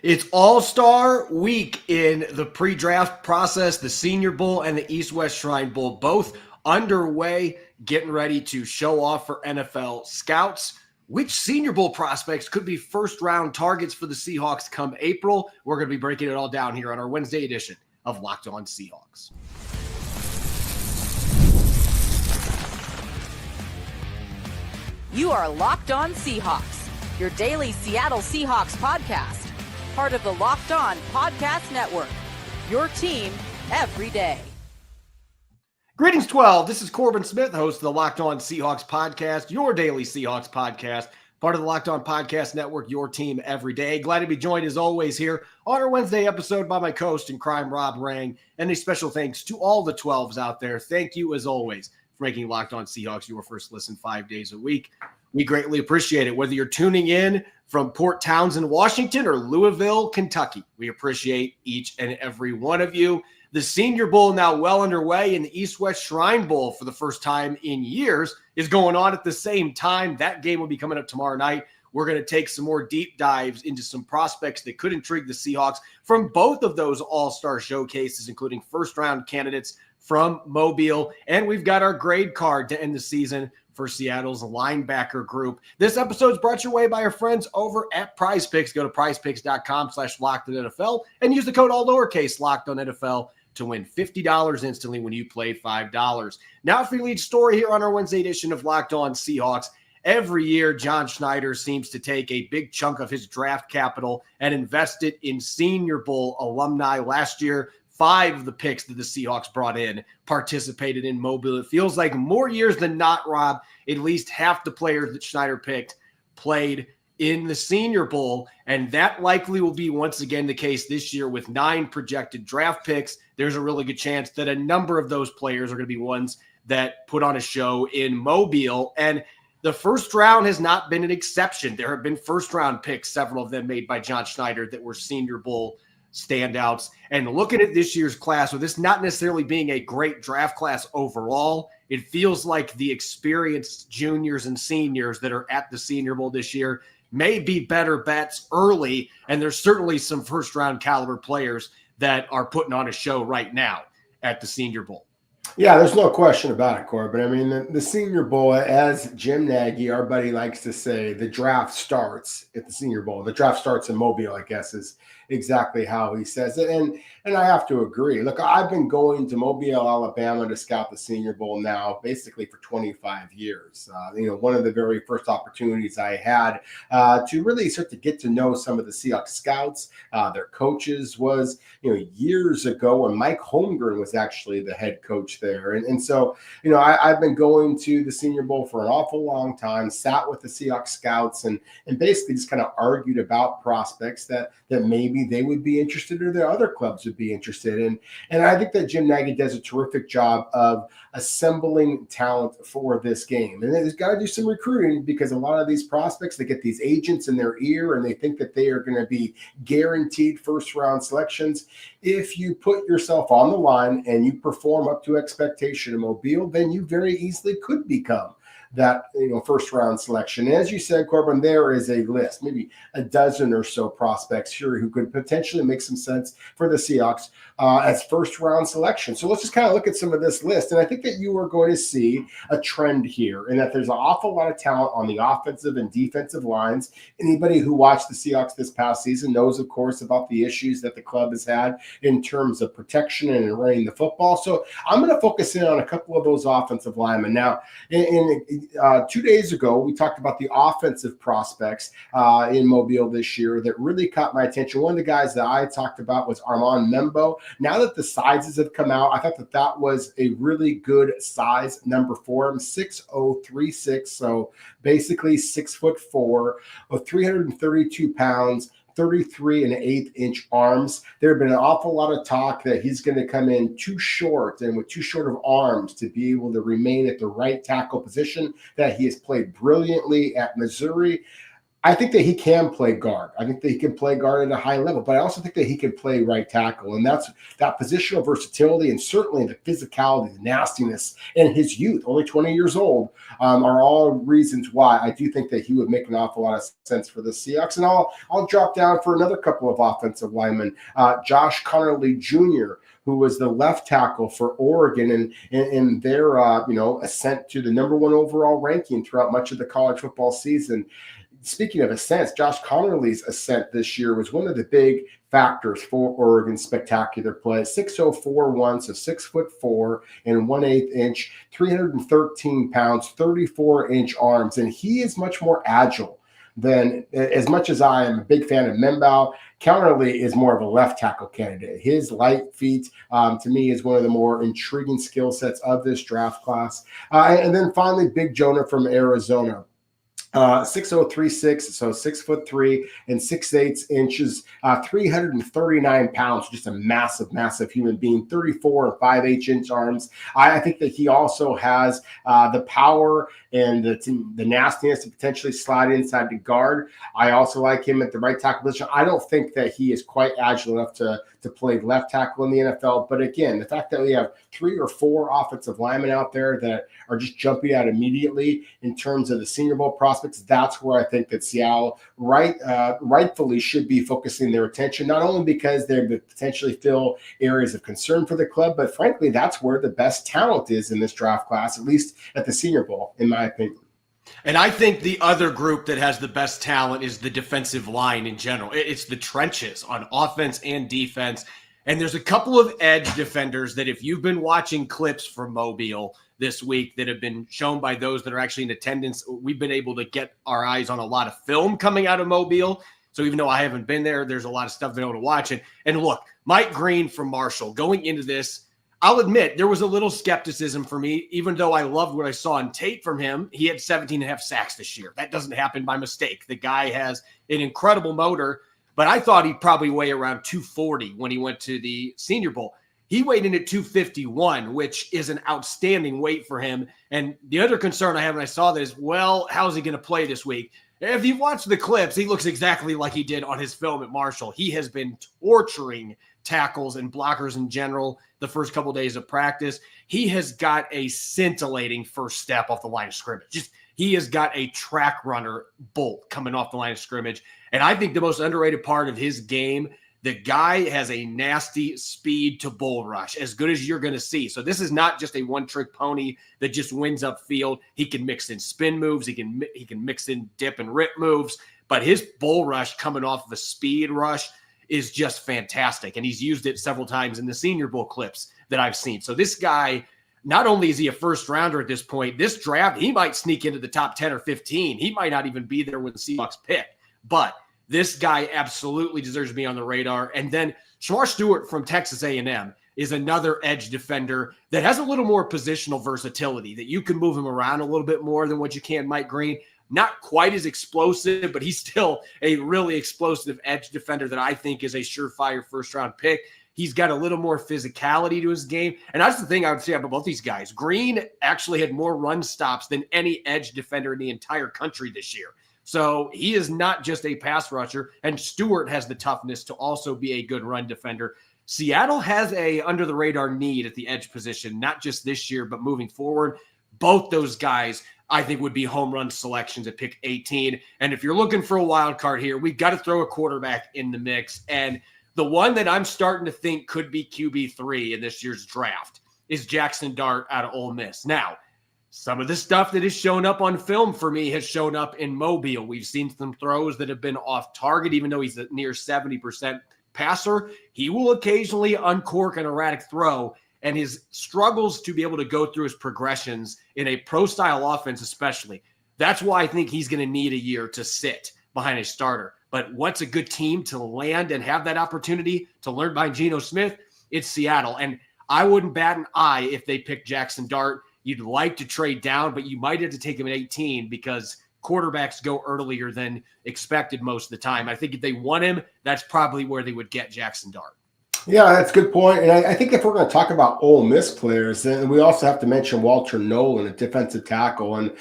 It's All-Star Week in the pre-draft process. The Senior Bowl and the East-West Shrine Bowl both underway, getting ready to show off for NFL scouts. Which Senior Bowl prospects could be first-round targets for the Seahawks come April? We're going to be breaking it all down here on our Wednesday edition of Locked On Seahawks. You are Locked On Seahawks, your daily Seattle Seahawks podcast. Part of the Locked On Podcast Network, your team every day. Greetings, 12. This is Corbin Smith, host of the Locked On Seahawks podcast, your daily Seahawks podcast, part of the Locked On Podcast Network, your team every day. Glad to be joined, as always, here on our Wednesday episode by my co-host in crime, Rob Rang. And a special thanks to all the 12s out there. Thank you, as always, for making Locked On Seahawks your first listen 5 days a week. We greatly appreciate it. Whether you're tuning in from Port Townsend, Washington, or Louisville, Kentucky, we appreciate each and every one of you. The Senior Bowl, now well underway, and the East-West Shrine Bowl, for the first time in years, is going on at the same time. That game will be coming up tomorrow night. We're going to take some more deep dives into some prospects that could intrigue the Seahawks from both of those all-star showcases, including first-round candidates from Mobile. And we've got our grade card to end the season for Seattle's linebacker group. This episode is brought your way by our friends over at Prize Picks. Go to prizepicks.com/LockedOnNFL and use the code all lowercase LockedOnNFL to win $50 instantly when you play $5. Now for your lead story here on our Wednesday edition of Locked On Seahawks. Every year, John Schneider seems to take a big chunk of his draft capital and invest it in Senior Bowl alumni. Last year, 5 of the picks that the Seahawks brought in participated in Mobile. It feels like more years than not, Rob, at least half the players that Schneider picked played in the Senior Bowl, and that likely will be once again the case this year with 9 projected draft picks. There's a really good chance that a number of those players are going to be ones that put on a show in Mobile, and the first round has not been an exception. There have been first-round picks, several of them made by John Schneider, that were Senior Bowl standouts. And looking at this year's class, with this not necessarily being a great draft class overall, it feels like the experienced juniors and seniors that are at the Senior Bowl this year may be better bets early. And there's certainly some first-round caliber players that are putting on a show right now at the Senior Bowl. Yeah, there's no question about it, Corbin. I mean, the Senior Bowl, as Jim Nagy, our buddy, likes to say, the draft starts at the Senior Bowl. The draft starts in Mobile, I guess, is exactly how he says it. And I have to agree. Look, I've been going to Mobile, Alabama to scout the Senior Bowl now basically for 25 years. One of the very first opportunities I had to really start to get to know some of the Seahawks scouts, their coaches, was years ago when Mike Holmgren was actually the head coach there. And so, I've been going to the Senior Bowl for an awful long time, sat with the Seahawks scouts and basically just kind of argued about prospects that maybe they would be interested or their other clubs would be interested in. And I think that Jim Nagy does a terrific job of assembling talent for this game. And he's got to do some recruiting, because a lot of these prospects, they get these agents in their ear and they think that they are going to be guaranteed first round selections. If you put yourself on the line and you perform up to expectation in Mobile, then you very easily could become that first round selection. And as you said, Corbin, there is a list, maybe a dozen or so prospects here who could potentially make some sense for the Seahawks as first round selection. So let's just kind of look at some of this list. And I think that you are going to see a trend here, and that there's an awful lot of talent on the offensive and defensive lines. Anybody who watched the Seahawks this past season knows, of course, about the issues that the club has had in terms of protection and running the football. So I'm going to focus in on a couple of those offensive linemen. Now, in 2 days ago, we talked about the offensive prospects in Mobile this year that really caught my attention. One of the guys that I talked about was Armand Membo. Now that the sizes have come out, I thought that was a really good size number for him, 6'0", so basically 6'4", 332 pounds. 33 and 1/8 inch arms. There have been an awful lot of talk that he's going to come in too short and with too short of arms to be able to remain at the right tackle position that he has played brilliantly at Missouri. I think that he can play guard. I think that he can play guard at a high level, but I also think that he can play right tackle. And that's that positional versatility and certainly the physicality, the nastiness, and his youth, only 20 years old, are all reasons why I do think that he would make an awful lot of sense for the Seahawks. And I'll drop down for another couple of offensive linemen. Josh Connerly Jr., who was the left tackle for Oregon and in their ascent to the number 1 overall ranking throughout much of the college football season. Speaking of ascents, Josh Connerly's ascent this year was one of the big factors for Oregon's spectacular play. 6'0", so 6'4" and 1/8 inch, 313 pounds, 34-inch arms, and he is much more agile than, as much as I am a big fan of Membao, Connerly is more of a left tackle candidate. His light feet, to me, is one of the more intriguing skill sets of this draft class. And then finally, Big Jonah from Arizona. 6'0", so 6'3" and 6/8 inches, 339 pounds, just a massive human being, 34 and 5/8 inch arms. I think that he also has the power and the nastiness to potentially slide inside the guard. I also like him at the right tackle position. I don't think that he is quite agile enough to play left tackle in the NFL. But again, the fact that we have 3 or 4 offensive linemen out there that are just jumping out immediately in terms of the Senior Bowl prospects, that's where I think that Seattle rightfully should be focusing their attention, not only because they potentially fill areas of concern for the club, but frankly, that's where the best talent is in this draft class, at least at the Senior Bowl, in my opinion. And I think the other group that has the best talent is the defensive line in general. It's the trenches on offense and defense. And there's a couple of edge defenders that, if you've been watching clips from Mobile this week that have been shown by those that are actually in attendance, we've been able to get our eyes on a lot of film coming out of Mobile. So even though I haven't been there, there's a lot of stuff been able to watch. And look, Mike Green from Marshall, going into this, I'll admit there was a little skepticism for me, even though I loved what I saw on tape from him. He had 17.5 sacks this year. That doesn't happen by mistake. The guy has an incredible motor, but I thought he'd probably weigh around 240 when he went to the Senior Bowl. He weighed in at 251, which is an outstanding weight for him. And the other concern I have when I saw this, well, how's he going to play this week? If you watch the clips, he looks exactly like he did on his film at Marshall. He has been torturing tackles and blockers in general the first couple of days of practice. He has got a scintillating first step off the line of scrimmage. He has got a track runner bolt coming off the line of scrimmage. And I think the most underrated part of his game, the guy has a nasty speed to bull rush, as good as you're going to see. So this is not just a one-trick pony that just wins upfield. He can mix in spin moves. He can mix in dip and rip moves. But his bull rush coming off of a speed rush is just fantastic. And he's used it several times in the Senior Bowl clips that I've seen. So this guy, not only is he a first rounder at this point, this draft, he might sneak into the top 10 or 15. He might not even be there when the Seahawks pick. But this guy absolutely deserves to be on the radar. And then Shemar Stewart from Texas A&M is another edge defender that has a little more positional versatility, that you can move him around a little bit more than what you can Mike Green. Not quite as explosive, but he's still a really explosive edge defender that I think is a surefire first-round pick. He's got a little more physicality to his game. And that's the thing I would say about both these guys. Green actually had more run stops than any edge defender in the entire country this year. So he is not just a pass rusher, and Stewart has the toughness to also be a good run defender. Seattle has a under-the-radar need at the edge position, not just this year, but moving forward. Both those guys, I think, would be home run selections at pick 18. And if you're looking for a wild card here, we've got to throw a quarterback in the mix. And the one that I'm starting to think could be QB3 in this year's draft is Jackson Dart out of Ole Miss. Now, some of the stuff that has shown up on film for me has shown up in Mobile. We've seen some throws that have been off target, even though he's a near 70% passer. He will occasionally uncork an erratic throw, and his struggles to be able to go through his progressions in a pro-style offense especially. That's why I think he's going to need a year to sit behind a starter. But what's a good team to land and have that opportunity to learn by Geno Smith? It's Seattle. And I wouldn't bat an eye if they pick Jackson Dart. You'd like to trade down, but you might have to take him at 18 because quarterbacks go earlier than expected most of the time. I think if they want him, that's probably where they would get Jackson Dart. Yeah, that's a good point. And I think if we're going to talk about Ole Miss players, then we also have to mention Walter Nolan, a defensive tackle. And,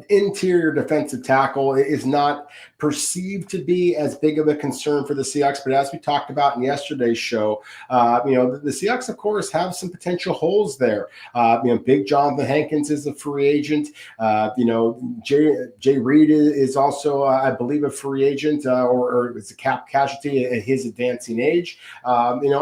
interior defensive tackle is not perceived to be as big of a concern for the Seahawks. But as we talked about in yesterday's show, the Seahawks, of course, have some potential holes there. Big Jonathan Hankins is a free agent. Jay Reed is also, I believe, a free agent or it's a cap casualty at his advancing age. And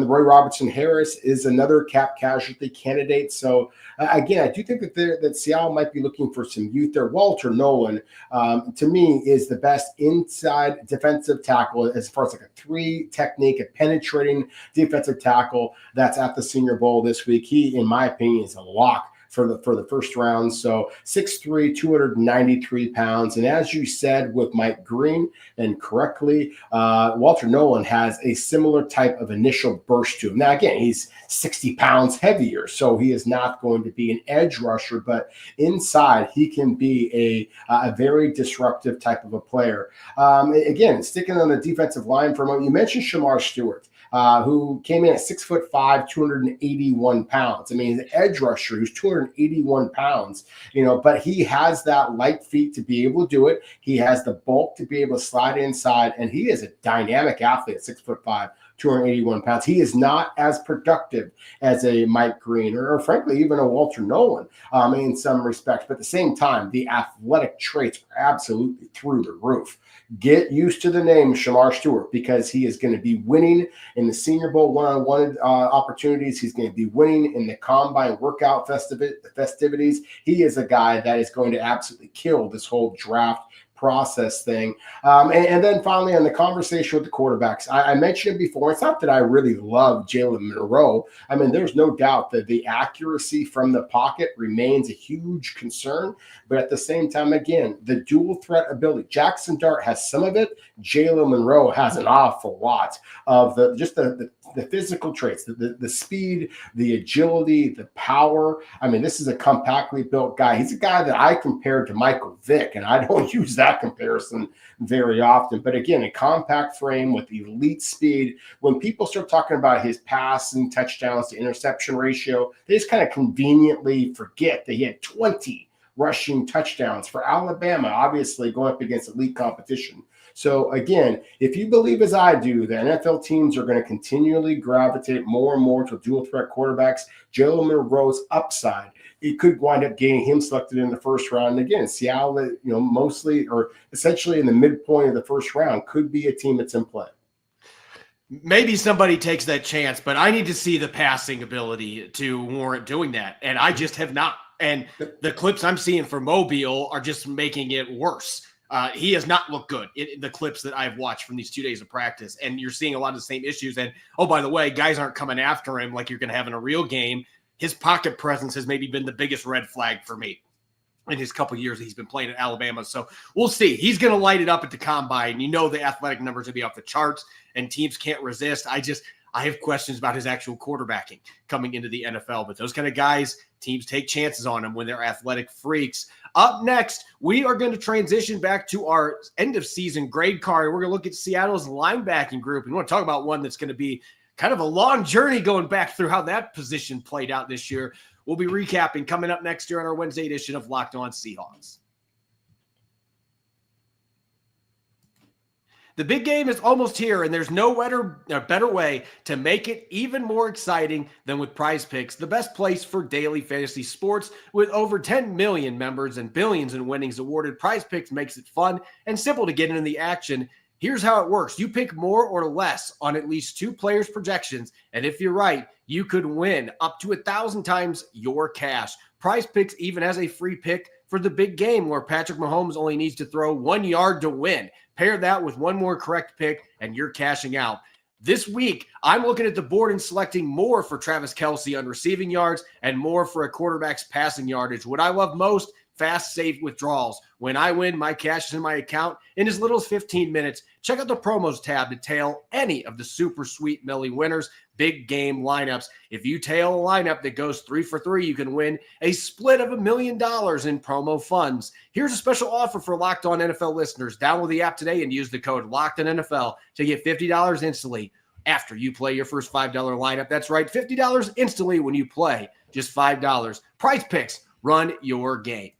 Roy Robertson Harris is another cap casualty candidate. So again, I do think that Seattle might be looking for some youth there. Walter Nolan, to me, is the best inside defensive tackle as far as like a three technique, a penetrating defensive tackle that's at the Senior Bowl this week. He, in my opinion, is a lock for the first round. So 6'3", 293 pounds. And as you said with Mike Green, and correctly, Walter Nolan has a similar type of initial burst to him. Now, again, he's 60 pounds heavier, so he is not going to be an edge rusher, but inside he can be a very disruptive type of a player. Again, sticking on the defensive line for a moment, you mentioned Shamar Stewart. Who came in at 6'5", 281 pounds. I mean, he's an edge rusher who's 281 pounds, but he has that light feet to be able to do it. He has the bulk to be able to slide inside, and he is a dynamic athlete at 6'5", 281 pounds. He is not as productive as a Mike Green or frankly, even a Walter Nolan in some respects. But at the same time, the athletic traits are absolutely through the roof. Get used to the name Shamar Stewart because he is going to be winning in the Senior Bowl one-on-one opportunities. He's going to be winning in the combine workout festivities. He is a guy that is going to absolutely kill this whole draft process thing. And then finally on the conversation with the quarterbacks, I mentioned it before. It's not that I really love Jalen Monroe. I mean, there's no doubt that the accuracy from the pocket remains a huge concern. But at the same time, again, the dual threat ability. Jackson Dart has some of it. Jalen Monroe has an awful lot of the physical traits, the speed, the agility, the power. I mean, this is a compactly built guy. He's a guy that I compared to Michael Vick, and I don't use that comparison very often. But again, a compact frame with elite speed. When people start talking about his pass and touchdowns to interception ratio, they just kind of conveniently forget that he had 20 rushing touchdowns for Alabama, obviously going up against elite competition. So again, if you believe as I do, the NFL teams are going to continually gravitate more and more to dual threat quarterbacks. Jalen Monroe's upside, it could wind up getting him selected in the first round. And again, Seattle, mostly or essentially in the midpoint of the first round could be a team that's in play. Maybe somebody takes that chance, but I need to see the passing ability to warrant doing that. And I just have not. And the clips I'm seeing for Mobile are just making it worse. He has not looked good in the clips that I've watched from these 2 days of practice. And you're seeing a lot of the same issues. And, oh, by the way, guys aren't coming after him like you're going to have in a real game. His pocket presence has maybe been the biggest red flag for me in his couple of years that he's been playing at Alabama. So we'll see. He's going to light it up at the combine. The athletic numbers will be off the charts and teams can't resist. I have questions about his actual quarterbacking coming into the NFL, but those kind of guys, teams take chances on them when they're athletic freaks. Up next, we are going to transition back to our end of season grade card. We're going to look at Seattle's linebacking group. And we want to talk about one that's going to be kind of a long journey going back through how that position played out this year. We'll be recapping coming up next year on our Wednesday edition of Locked On Seahawks. The big game is almost here, and there's no better way to make it even more exciting than with Prize Picks, the best place for daily fantasy sports. With over 10 million members and billions in winnings awarded, Prize Picks makes it fun and simple to get into the action. Here's how it works. You pick more or less on at least 2 players' projections, and if you're right, you could win up to 1,000 times your cash. Prize Picks even has a free pick for the big game where Patrick Mahomes only needs to throw 1 yard to win. Pair that with one more correct pick, and you're cashing out. This week, I'm looking at the board and selecting more for Travis Kelce on receiving yards and more for a quarterback's passing yardage. What I love most, fast, safe withdrawals. When I win, my cash is in my account in as little as 15 minutes. Check out the promos tab to tail any of the super sweet Millie winners, big game lineups. If you tail a lineup that goes 3 for 3, you can win a split of $1 million in promo funds. Here's a special offer for Locked On NFL listeners. Download the app today and use the code LOCKEDONNFL to get $50 instantly. after you play your first $5 lineup. That's right, $50 instantly when you play just $5. Prize Picks, run your game.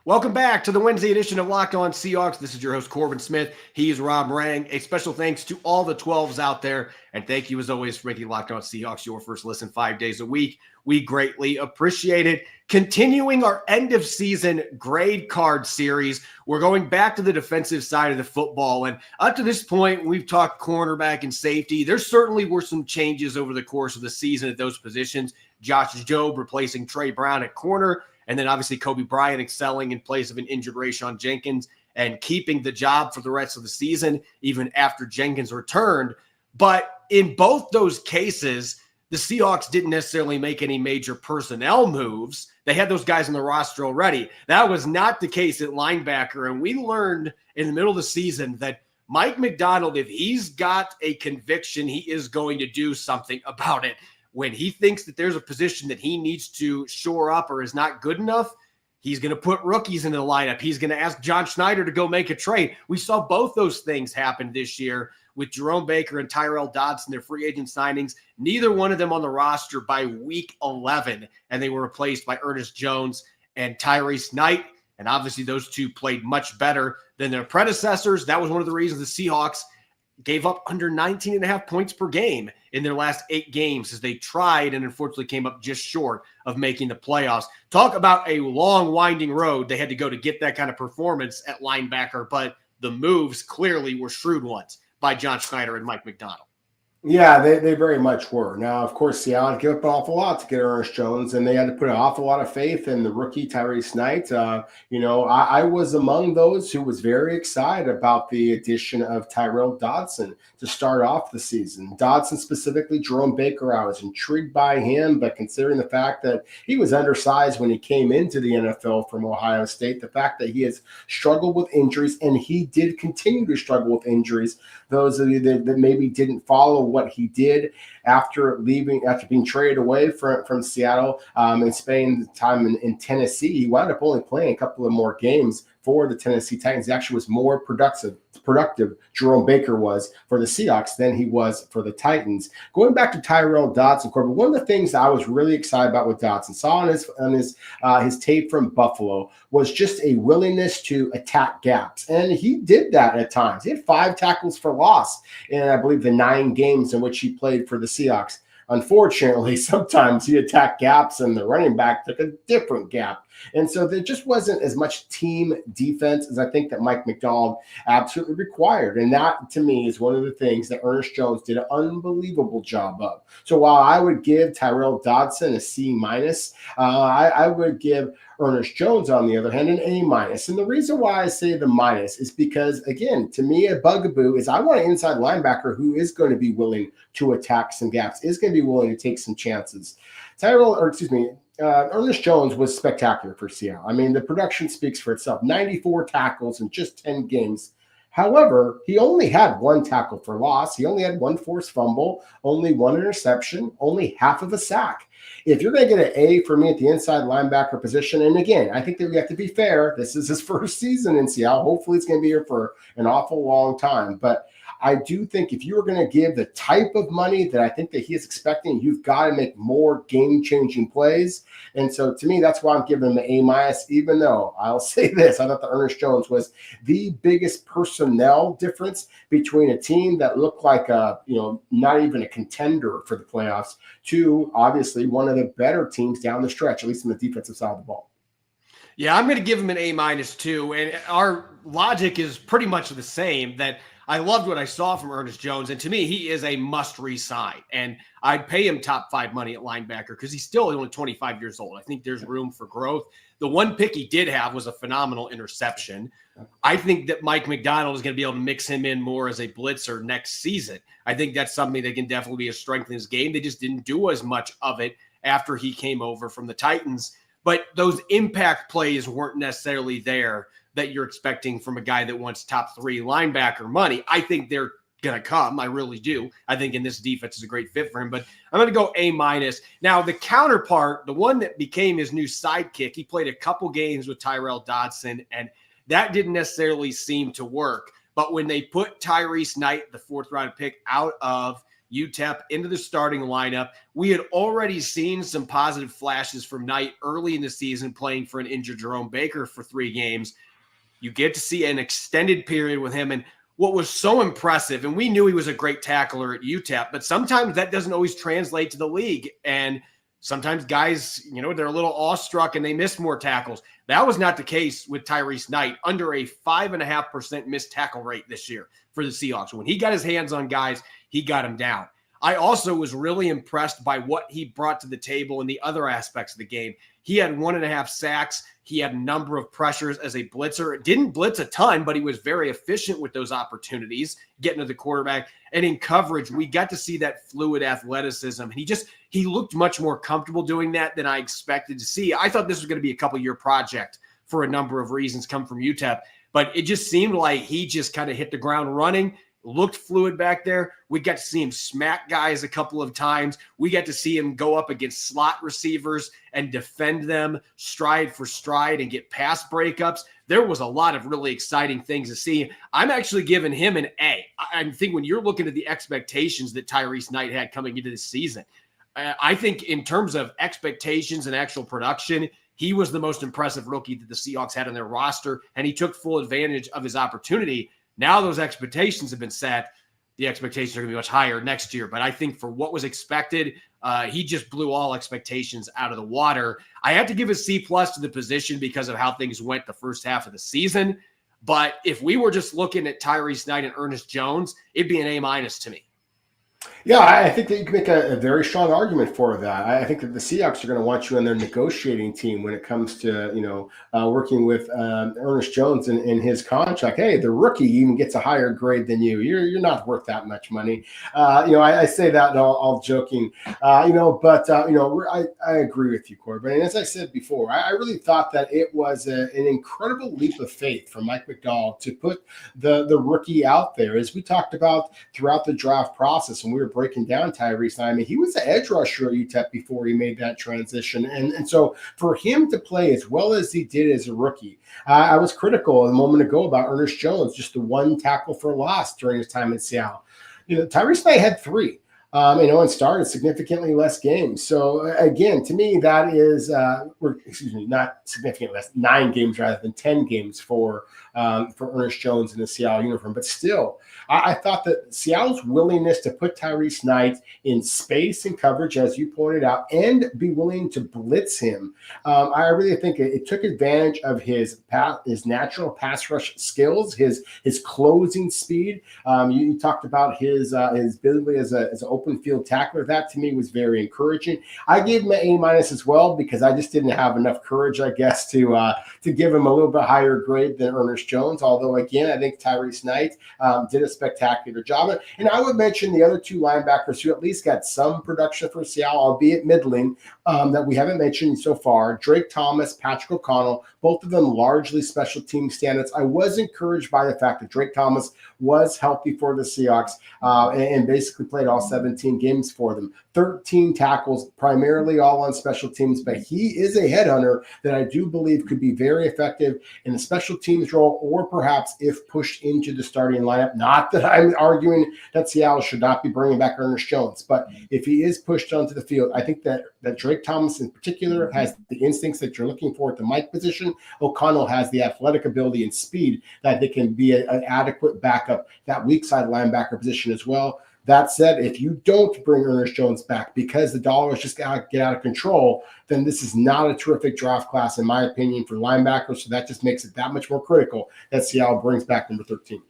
Welcome back to the Wednesday edition of Locked On Seahawks. This is your host, Corbin Smith. He is Rob Rang. A special thanks to all the 12s out there. And thank you, as always, for making Locked On Seahawks your first listen 5 days a week. We greatly appreciate it. Continuing our end-of-season grade card series, we're going back to the defensive side of the football. And up to this point, we've talked cornerback and safety. There certainly were some changes over the course of the season at those positions. Josh Jobe replacing Trey Brown at corner. And then obviously Kobe Bryant excelling in place of an injured Rashawn Jenkins and keeping the job for the rest of the season, even after Jenkins returned. But in both those cases, the Seahawks didn't necessarily make any major personnel moves. They had those guys on the roster already. That was not the case at linebacker. And we learned in the middle of the season that Mike Macdonald, if he's got a conviction, he is going to do something about it. When he thinks that there's a position that he needs to shore up or is not good enough, he's going to put rookies into the lineup. He's going to ask John Schneider to go make a trade. We saw both those things happen this year with Jerome Baker and Tyrell Dodson, their free agent signings. Neither one of them on the roster by week 11, and they were replaced by Ernest Jones and Tyrese Knight. And obviously those two played much better than their predecessors. That was one of the reasons the Seahawks gave up under 19.5 points per game in their last 8 games as they tried and unfortunately came up just short of making the playoffs. Talk about a long, winding road they had to go to get that kind of performance at linebacker, but the moves clearly were shrewd ones by John Schneider and Mike Macdonald. Yeah, they very much were. Now, of course, Seattle gave up an awful lot to get Ernest Jones, and they had to put an awful lot of faith in the rookie Tyrese Knight. I was among those who was very excited about the addition of Tyrell Dodson to start off the season. Dodson specifically, Jerome Baker, I was intrigued by him, but considering the fact that he was undersized when he came into the NFL from Ohio State, the fact that he has struggled with injuries, and he did continue to struggle with injuries. Those of you that maybe didn't follow what he did after being traded away from Seattle and spending time in Tennessee, he wound up only playing a couple of more games for the Tennessee Titans. He actually was more productive Jerome Baker was for the Seahawks than he was for the Titans. Going back to Tyrell Dodson, Corbin, one of the things I was really excited about with Dodson, saw on his tape from Buffalo, was just a willingness to attack gaps. And he did that at times. He had 5 tackles for loss in, I believe, the 9 games in which he played for the Seahawks. Unfortunately, sometimes he attacked gaps and the running back took a different gap. And so there just wasn't as much team defense as I think that Mike Macdonald absolutely required. And that, to me, is one of the things that Ernest Jones did an unbelievable job of. So while I would give Tyrell Dodson a C-, I would give Ernest Jones, on the other hand, an A-. And the reason why I say the minus is because, again, to me, a bugaboo is I want an inside linebacker who is going to be willing to attack some gaps, is going to be willing to take some chances. Ernest Jones was spectacular for Seattle. I mean, the production speaks for itself. 94 tackles in just 10 games. However, he only had 1 tackle for loss. He only had 1 forced fumble, only 1 interception, only half of a sack. If you're going to get an A for me at the inside linebacker position, and again, I think that we have to be fair. This is his first season in Seattle. Hopefully, it's going to be here for an awful long time. But I do think if you were going to give the type of money that I think that he is expecting, you've got to make more game-changing plays. And so to me, that's why I'm giving him an A-, even though I'll say this, I thought that Ernest Jones was the biggest personnel difference between a team that looked like not even a contender for the playoffs to obviously one of the better teams down the stretch, at least in the defensive side of the ball. Yeah, I'm going to give him an A- too. And our logic is pretty much the same, that I loved what I saw from Ernest Jones, and to me, he is a must re-sign. And I'd pay him top 5 money at linebacker because he's still only 25 years old. I think there's room for growth. The one pick he did have was a phenomenal interception. I think that Mike Macdonald is going to be able to mix him in more as a blitzer next season. I think that's something that can definitely be a strength in his game. They just didn't do as much of it after he came over from the Titans. But those impact plays weren't necessarily there that you're expecting from a guy that wants top 3 linebacker money. I think they're going to come. I really do. I think in this defense is a great fit for him, but I'm going to go A-. Now, the counterpart, the one that became his new sidekick, he played a couple games with Tyrell Dodson, and that didn't necessarily seem to work. But when they put Tyrese Knight, the 4th-round pick, out of UTEP into the starting lineup, we had already seen some positive flashes from Knight early in the season playing for an injured Jerome Baker for 3 games. You get to see an extended period with him. And what was so impressive, and we knew he was a great tackler at UTEP, but sometimes that doesn't always translate to the league. And sometimes guys, they're a little awestruck and they miss more tackles. That was not the case with Tyrese Knight, under a 5.5% missed tackle rate this year for the Seahawks. When he got his hands on guys, he got them down. I also was really impressed by what he brought to the table in the other aspects of the game. He had 1.5 sacks. He had a number of pressures as a blitzer. Didn't blitz a ton, but he was very efficient with those opportunities, getting to the quarterback. And in coverage, we got to see that fluid athleticism. And he looked much more comfortable doing that than I expected to see. I thought this was going to be a couple-year project for a number of reasons come from UTEP, but it just seemed like he just kind of hit the ground running. Looked fluid back there. We got to see him smack guys a couple of times. We got to see him go up against slot receivers and defend them stride for stride and get pass breakups. There was a lot of really exciting things to see. I'm actually giving him an A. I think when you're looking at the expectations that Tyrese Knight had coming into this season, I think in terms of expectations and actual production, he was the most impressive rookie that the Seahawks had on their roster, and he took full advantage of his opportunity. Now those expectations have been set. The expectations are going to be much higher next year. But I think for what was expected, he just blew all expectations out of the water. I have to give a C+ to the position because of how things went the first half of the season. But if we were just looking at Tyrese Knight and Ernest Jones, it'd be an A- to me. Yeah, I think that you can make a very strong argument for that. I think that the Seahawks are going to want you on their negotiating team when it comes to, working with Ernest Jones and his contract. Hey, the rookie even gets a higher grade than you. You're not worth that much money. I say that all joking, but I agree with you, Corbin. And as I said before, I really thought that it was an incredible leap of faith for Mike Macdonald to put the rookie out there. As we talked about throughout the draft process, when we were breaking down Tyrese, I mean, he was the edge rusher at UTEP before he made that transition. And so for him to play as well as he did as a rookie, I was critical a moment ago about Ernest Jones, just the 1 tackle for loss during his time in Seattle. Tyrese Knight had 3. And started significantly less games. So again, to me, that is, not significantly less, 9 games rather than 10 games for Ernest Jones in the Seattle uniform. But still, I thought that Seattle's willingness to put Tyrese Knight in space and coverage, as you pointed out, and be willing to blitz him, I really think it took advantage of his natural pass rush skills, his closing speed. You talked about his ability as an open field tackler. That to me was very encouraging. I gave him an A- as well because I just didn't have enough courage, I guess, to give him a little bit higher grade than Ernest Jones. Although again, I think Tyrese Knight did a spectacular job. And I would mention the other 2 linebackers who at least got some production for Seattle, albeit middling, that we haven't mentioned so far. Drake Thomas, Patrick O'Connell, both of them largely special team standouts. I was encouraged by the fact that Drake Thomas was healthy for the Seahawks and basically played all 17 games for them. 13 tackles, primarily all on special teams, but he is a headhunter that I do believe could be very effective in the special teams role, or perhaps if pushed into the starting lineup. Not that I'm arguing that Seattle should not be bringing back Ernest Jones, but if he is pushed onto the field, I think that Drake Thomas in particular has the instincts that you're looking for at the Mike position. O'Connell has the athletic ability and speed that they can be an adequate backup, that weak side linebacker position as well. That said, if you don't bring Ernest Jones back because the dollars just get out of control, then this is not a terrific draft class, in my opinion, for linebackers. So that just makes it that much more critical that Seattle brings back number 13.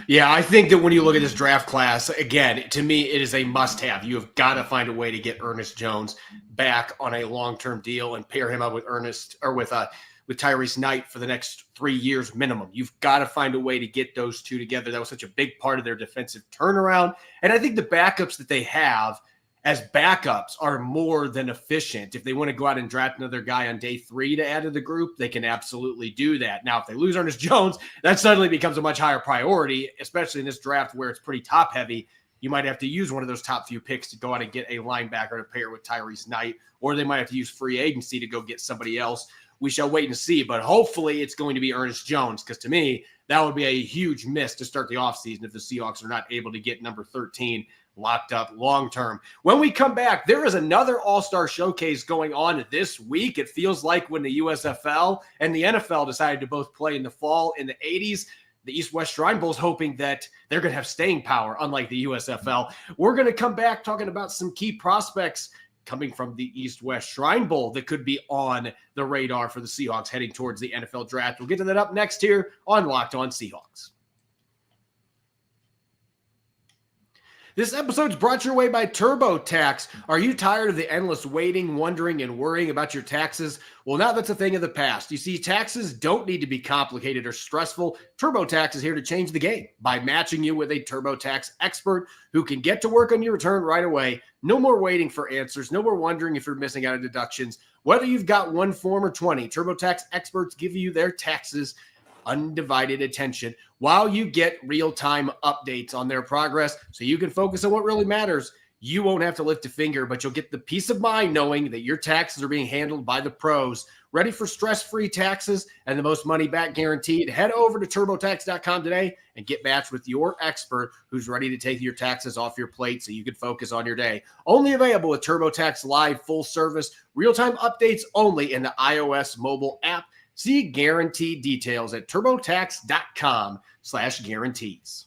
Yeah, I think that when you look at this draft class, again, to me, it is a must-have. You have got to find a way to get Ernest Jones back on a long-term deal and pair him up with with Tyrese Knight for the next 3 years minimum. You've got to find a way to get those two together. That was such a big part of their defensive turnaround. And I think the backups that they have as backups are more than efficient. If they want to go out and draft another guy on day 3 to add to the group, they can absolutely do that. Now, if they lose Ernest Jones, that suddenly becomes a much higher priority, especially in this draft where it's pretty top heavy. You might have to use one of those top few picks to go out and get a linebacker to pair with Tyrese Knight, or they might have to use free agency to go get somebody else. we shall wait and see. But hopefully it's going to be Ernest Jones, because to me, that would be a huge miss to start the offseason if the Seahawks are not able to get number 13 locked up long-term. When we come back, there is another All-Star Showcase going on this week. It feels like when the USFL and the NFL decided to both play in the fall in the 80s, the East-West Shrine Bowl is hoping that they're going to have staying power, unlike the USFL. We're going to come back talking about some key prospects coming from the East-West Shrine Bowl that could be on the radar for the Seahawks heading towards the NFL draft. We'll get to that up next here on Locked On Seahawks. This episode is brought your way by TurboTax. Are you tired of the endless waiting, wondering, and worrying about your taxes? Well, now that's a thing of the past. You see, taxes don't need to be complicated or stressful. TurboTax is here to change the game by matching you with a TurboTax expert who can get to work on your return right away. No more waiting for answers. No more wondering if you're missing out on deductions. Whether you've got one form or 20, TurboTax experts give you their taxes undivided attention while you get real-time updates on their progress so you can focus on what really matters. You won't have to lift a finger, but you'll get the peace of mind knowing that your taxes are being handled by the pros. Ready for stress-free taxes and the most money back guaranteed? Head over to TurboTax.com today and get matched with your expert who's ready to take your taxes off your plate so you can focus on your day. Only available with TurboTax Live full service, real-time updates only in the iOS mobile app. See guaranteed details at TurboTax.com/guarantees.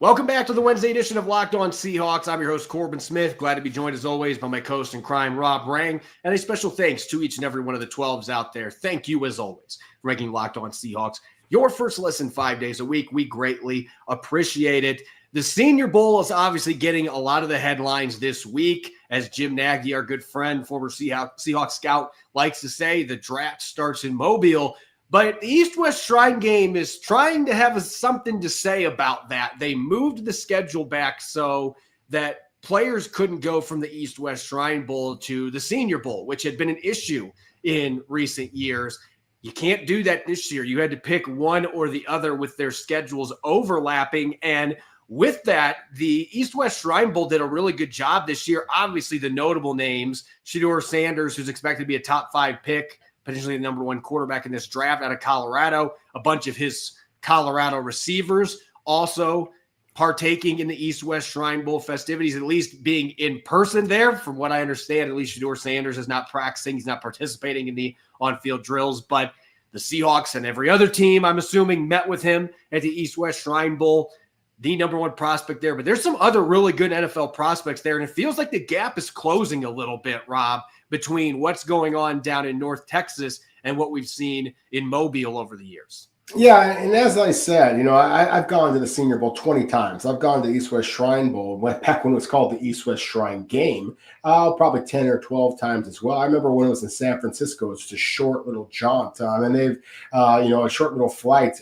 Welcome back to the Wednesday edition of Locked On Seahawks. I'm your host, Corbin Smith. Glad to be joined, as always, by my co-host in crime, Rob Rang. And a special thanks to each and every one of the 12s out there. Thank you, as always, for making Locked On Seahawks your first listen 5 days a week. We greatly appreciate it. The Senior Bowl is obviously getting a lot of the headlines this week. As Jim Nagy, our good friend, former Seahawks scout, likes to say, the draft starts in Mobile. But the East-West Shrine Game is trying to have something to say about that. They moved the schedule back so that players couldn't go from the East-West Shrine Bowl to the Senior Bowl, which had been an issue in recent years. You can't do that this year. You had to pick one or the other with their schedules overlapping. And with that, the East-West Shrine Bowl did a really good job this year. Obviously, the notable names, Shedeur Sanders, who's expected to be a top 5 pick, potentially the number 1 quarterback in this draft out of Colorado. A bunch of his Colorado receivers also partaking in the East-West Shrine Bowl festivities, at least being in person there. From what I understand, at least Shedeur Sanders is not practicing. He's not participating in the on-field drills, but the Seahawks and every other team, I'm assuming, met with him at the East-West Shrine Bowl. The number 1 prospect there, but there's some other really good NFL prospects there. And it feels like the gap is closing a little bit, Rob, between what's going on down in North Texas and what we've seen in Mobile over the years. Yeah, and as I said, I've gone to the Senior Bowl 20 times. I've gone to the East-West Shrine Bowl back when it was called the East-West Shrine Game, probably 10 or 12 times as well. I remember when it was in San Francisco, it was just a short little jaunt, and they've, a short little flight,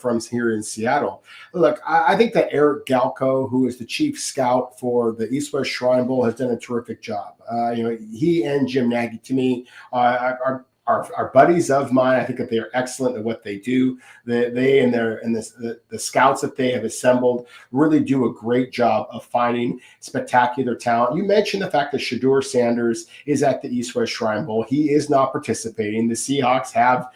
from here in Seattle. Look, I think that Eric Galko, who is the chief scout for the East-West Shrine Bowl, has done a terrific job. He and Jim Nagy, to me, are buddies of mine. I think that they are excellent at what they do. They and the scouts that they have assembled really do a great job of finding spectacular talent. You mentioned the fact that Shedeur Sanders is at the East-West Shrine Bowl. He is not participating. The Seahawks have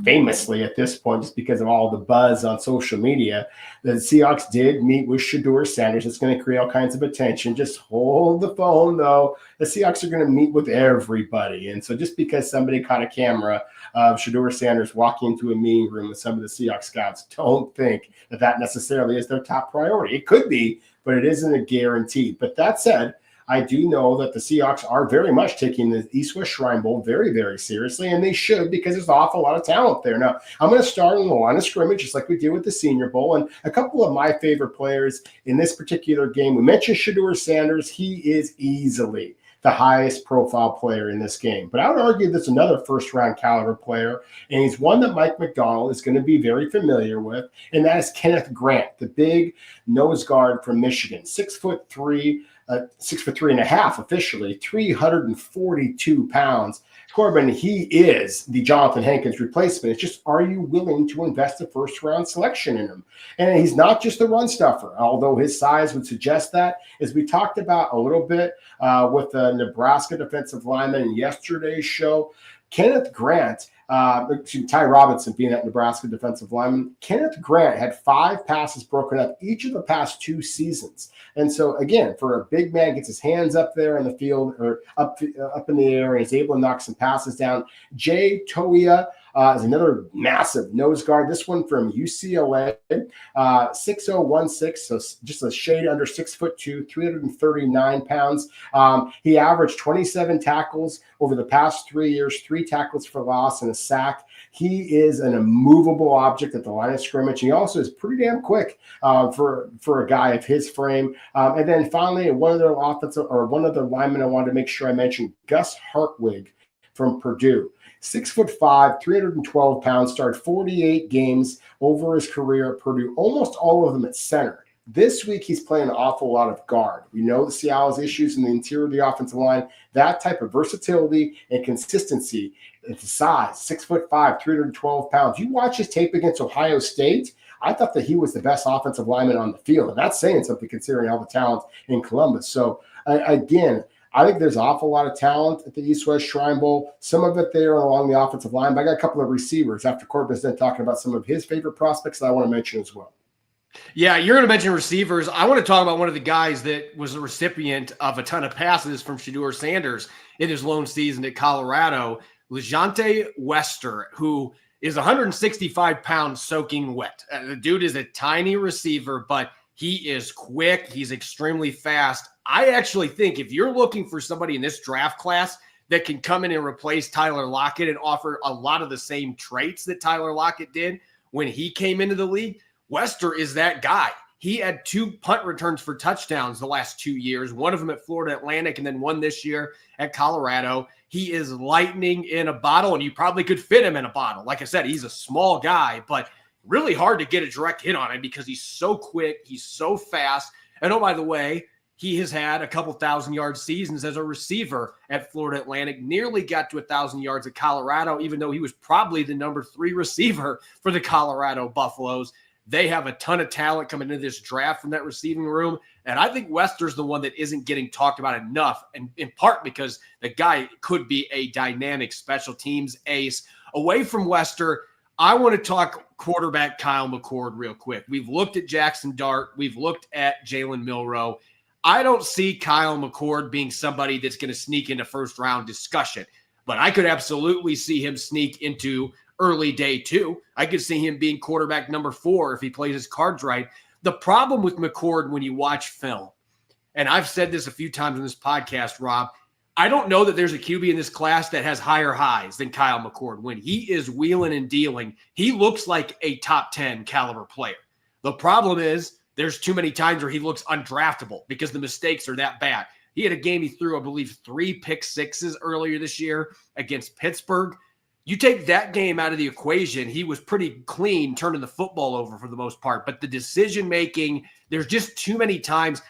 famously at this point, just because of all the buzz on social media, the Seahawks did meet with Shedeur Sanders. It's going to create all kinds of attention. Just hold the phone, though. The Seahawks are going to meet with everybody. And so just because somebody caught a camera of Shedeur Sanders walking into a meeting room with some of the Seahawks scouts, don't think that necessarily is their top priority. It could be, but it isn't a guarantee. But that said, I do know that the Seahawks are very much taking the East-West Shrine Bowl very, very seriously, and they should, because there's an awful lot of talent there. Now, I'm going to start on the line of scrimmage, just like we did with the Senior Bowl, and a couple of my favorite players in this particular game. We mentioned Shedeur Sanders. He is easily the highest profile player in this game. But I would argue that's another first-round caliber player, and he's one that Mike Macdonald is going to be very familiar with, and that is Kenneth Grant, the big nose guard from Michigan, 6'3", 6'3.5" officially, 342 pounds. Corbin, he is the Jonathan Hankins replacement. It's just, are you willing to invest a first-round selection in him? And he's not just a run stuffer, although his size would suggest that. As we talked about a little bit with the Nebraska defensive lineman in yesterday's show, Kenneth Grant, Ty Robinson being that Nebraska defensive lineman, Kenneth Grant had 5 passes broken up each of the past 2 seasons. And so, again, for a big man, gets his hands up there in the field or up in the air and is able to knock some passes down. Jay Toia is another massive nose guard. This one from UCLA, 6'0", so just a shade under 6'2", 339 pounds. He averaged 27 tackles over the past 3 years, 3 tackles for loss and a sack. He is an immovable object at the line of scrimmage. He also is pretty damn quick for a guy of his frame. And then finally, one other lineman I wanted to make sure I mentioned, Gus Hartwig from Purdue. 6'5", 312 pounds, started 48 games over his career at Purdue, almost all of them at center. This week, he's playing an awful lot of guard. We know the Seattle's issues in the interior of the offensive line. That type of versatility and consistency, it's size, 6'5", 312 pounds. You watch his tape against Ohio State, I thought that he was the best offensive lineman on the field. And that's saying something considering all the talent in Columbus. So, again, I think there's an awful lot of talent at the East-West Shrine Bowl. Some of it there along the offensive line. But I got a couple of receivers after Corbin's done talking about some of his favorite prospects that I want to mention as well. Yeah, you're going to mention receivers. I want to talk about one of the guys that was a recipient of a ton of passes from Shedeur Sanders in his lone season at Colorado, LeJonte Wester, who is 165 pounds soaking wet. The dude is a tiny receiver, but he is quick. He's extremely fast. I actually think if you're looking for somebody in this draft class that can come in and replace Tyler Lockett and offer a lot of the same traits that Tyler Lockett did when he came into the league, Wester is that guy. He had 2 punt returns for touchdowns the last 2 years, one of them at Florida Atlantic and then one this year at Colorado. He is lightning in a bottle, and you probably could fit him in a bottle. Like I said, he's a small guy, but really hard to get a direct hit on him because he's so quick, he's so fast. And oh, by the way, he has had a couple 1,000-yard seasons as a receiver at Florida Atlantic, nearly got to 1,000 yards at Colorado, even though he was probably the number 3 receiver for the Colorado Buffaloes. They have a ton of talent coming into this draft from that receiving room. And I think Wester's the one that isn't getting talked about enough, and in part because the guy could be a dynamic special teams ace. Away from Wester, I want to talk quarterback Kyle McCord real quick. We've looked at Jackson Dart. We've looked at Jalen Milroe. I don't see Kyle McCord being somebody that's going to sneak into first-round discussion, but I could absolutely see him sneak into early day 2. I could see him being quarterback number 4 if he plays his cards right. The problem with McCord when you watch film, and I've said this a few times on this podcast, Rob, I don't know that there's a QB in this class that has higher highs than Kyle McCord. When he is wheeling and dealing, he looks like a top 10 caliber player. The problem is there's too many times where he looks undraftable because the mistakes are that bad. He had a game he threw, I believe, 3 pick sixes earlier this year against Pittsburgh. You take that game out of the equation, he was pretty clean turning the football over for the most part. But the decision-making, there's just too many times.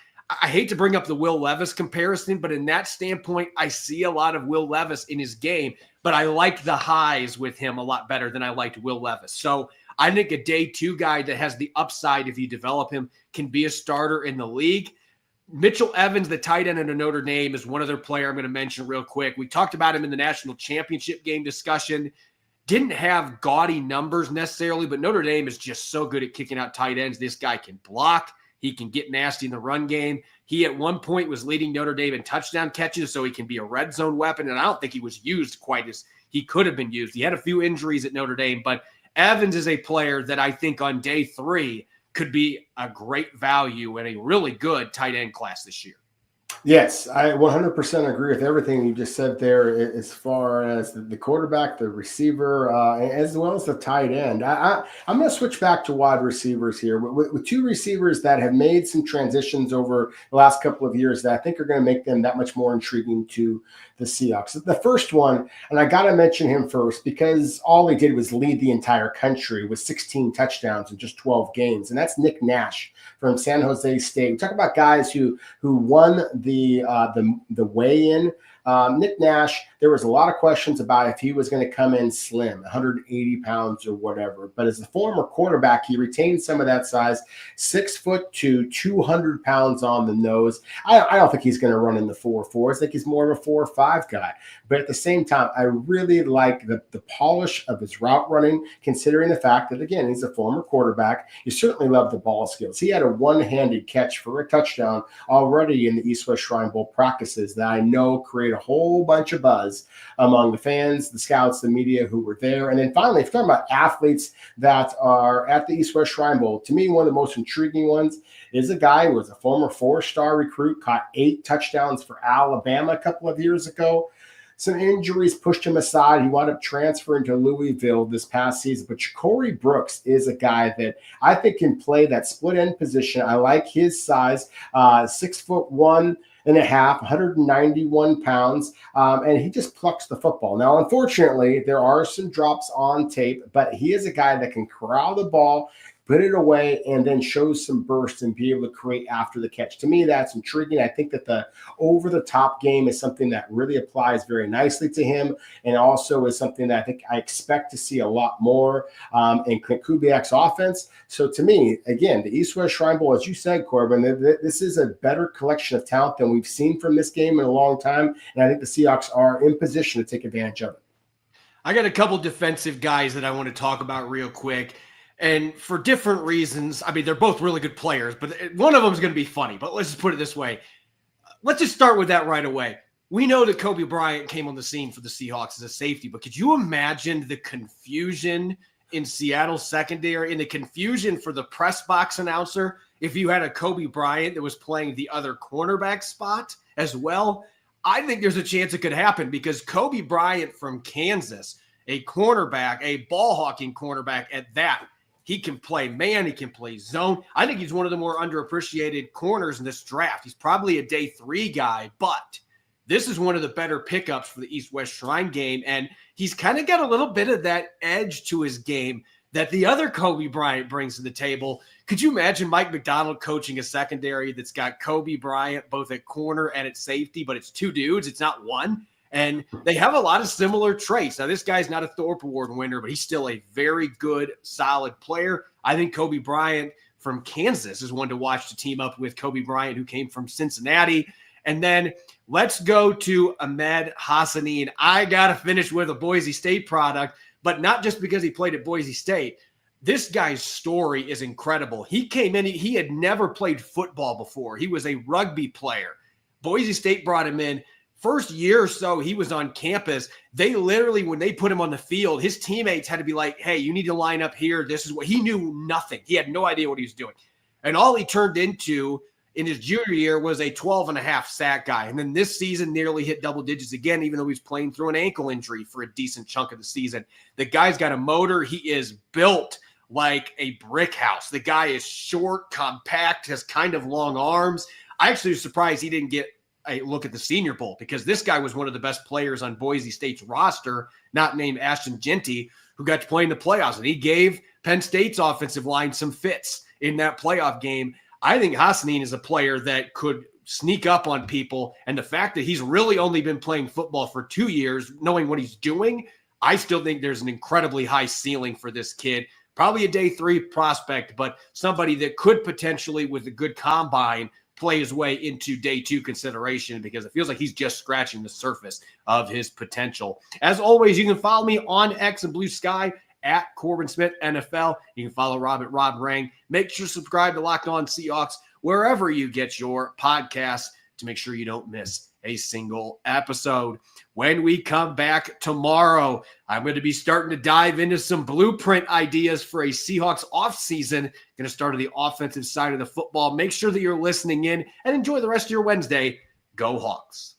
I hate to bring up the Will Levis comparison, but in that standpoint, I see a lot of Will Levis in his game, but I like the highs with him a lot better than I liked Will Levis. So I think a day 2 guy that has the upside, if you develop him, can be a starter in the league. Mitchell Evans, the tight end of Notre Dame, is one other player I'm going to mention real quick. We talked about him in the national championship game discussion. Didn't have gaudy numbers necessarily, but Notre Dame is just so good at kicking out tight ends. This guy can block. He can get nasty in the run game. He at one point was leading Notre Dame in touchdown catches, so he can be a red zone weapon, and I don't think he was used quite as he could have been used. He had a few injuries at Notre Dame, but Evans is a player that I think on day 3 could be a great value and a really good tight end class this year. Yes, I 100% agree with everything you just said there as far as the quarterback, the receiver, as well as the tight end. I'm going to switch back to wide receivers here with 2 receivers that have made some transitions over the last couple of years that I think are going to make them that much more intriguing to the Seahawks. The first one, and I got to mention him first because all he did was lead the entire country with 16 touchdowns in just 12 games, and that's Nick Nash from San Jose State. We talk about guys who won the weigh-in. Nick Nash, there was a lot of questions about if he was going to come in slim, 180 pounds or whatever. But as a former quarterback, he retained some of that size, 6'2", 200 pounds on the nose. I don't think he's going to run in the 4.4s. I think he's more of a 4.5 guy. But at the same time, I really like the polish of his route running, considering the fact that, again, he's a former quarterback. You certainly love the ball skills. He had a one-handed catch for a touchdown already in the East-West Shrine Bowl practices that I know create a whole bunch of buzz among the fans, the scouts, the media who were there. And then finally, if you're talking about athletes that are at the East-West Shrine Bowl, to me, one of the most intriguing ones is a guy who was a former 4-star recruit, caught 8 touchdowns for Alabama a couple of years ago. Some injuries pushed him aside. He wound up transferring to Louisville this past season. But Corey Brooks is a guy that I think can play that split end position. I like his size, 6'1.5", 191 pounds, and he just plucks the football. Now, unfortunately, there are some drops on tape, but he is a guy that can corral the ball, put it away, and then show some burst and be able to create after the catch. To me, that's intriguing. I think that the over-the-top game is something that really applies very nicely to him, and also is something that I think I expect to see a lot more in Kubiak's offense. So to me, again, the East-West Shrine Bowl, as you said, Corbin, this is a better collection of talent than we've seen from this game in a long time, and I think the Seahawks are in position to take advantage of it. I got a couple defensive guys that I want to talk about real quick. And for different reasons, I mean, they're both really good players, but one of them is going to be funny. But let's just put it this way. Let's just start with that right away. We know that Kobe Bryant came on the scene for the Seahawks as a safety, but could you imagine the confusion in Seattle secondary and the confusion for the press box announcer if you had a Kobe Bryant that was playing the other cornerback spot as well? I think there's a chance it could happen because Kobe Bryant from Kansas, a cornerback, a ball-hawking cornerback at that, he can play man. He can play zone. I think he's one of the more underappreciated corners in this draft. He's probably a day 3 guy, but this is one of the better pickups for the East-West Shrine game, and he's kind of got a little bit of that edge to his game that the other Kobe Bryant brings to the table. Could you imagine Mike Macdonald coaching a secondary that's got Kobe Bryant both at corner and at safety, but it's 2 dudes, it's not one? And they have a lot of similar traits. Now, this guy's not a Thorpe Award winner, but he's still a very good, solid player. I think Kobe Bryant from Kansas is one to watch to team up with Kobe Bryant, who came from Cincinnati. And then let's go to Ahmed Hassanin. I got to finish with a Boise State product, but not just because he played at Boise State. This guy's story is incredible. He came in, he had never played football before. He was a rugby player. Boise State brought him in. First year or so he was on campus, they literally, when they put him on the field, his teammates had to be like, hey, you need to line up here. This is what he knew nothing. He had no idea what he was doing. And all he turned into in his junior year was a 12.5 sack guy. And then this season nearly hit double digits again, even though he was playing through an ankle injury for a decent chunk of the season. The guy's got a motor. He is built like a brick house. The guy is short, compact, has kind of long arms. I actually was surprised he didn't get a look at the Senior Bowl because this guy was one of the best players on Boise State's roster, not named Ashton Genty, who got to play in the playoffs. And he gave Penn State's offensive line some fits in that playoff game. I think Hassanin is a player that could sneak up on people. And the fact that he's really only been playing football for 2 years, knowing what he's doing, I still think there's an incredibly high ceiling for this kid. Probably a day 3 prospect, but somebody that could potentially, with a good combine, play his way into day 2 consideration because it feels like he's just scratching the surface of his potential. As always, you can follow me on X and Blue Sky at Corbin Smith NFL. You can follow Rob at Rob Rang. Make sure to subscribe to Locked On Seahawks wherever you get your podcasts to make sure you don't miss a single episode. When we come back tomorrow, I'm going to be starting to dive into some blueprint ideas for a Seahawks offseason. Going to start on the offensive side of the football. Make sure that you're listening in and enjoy the rest of your Wednesday. Go Hawks.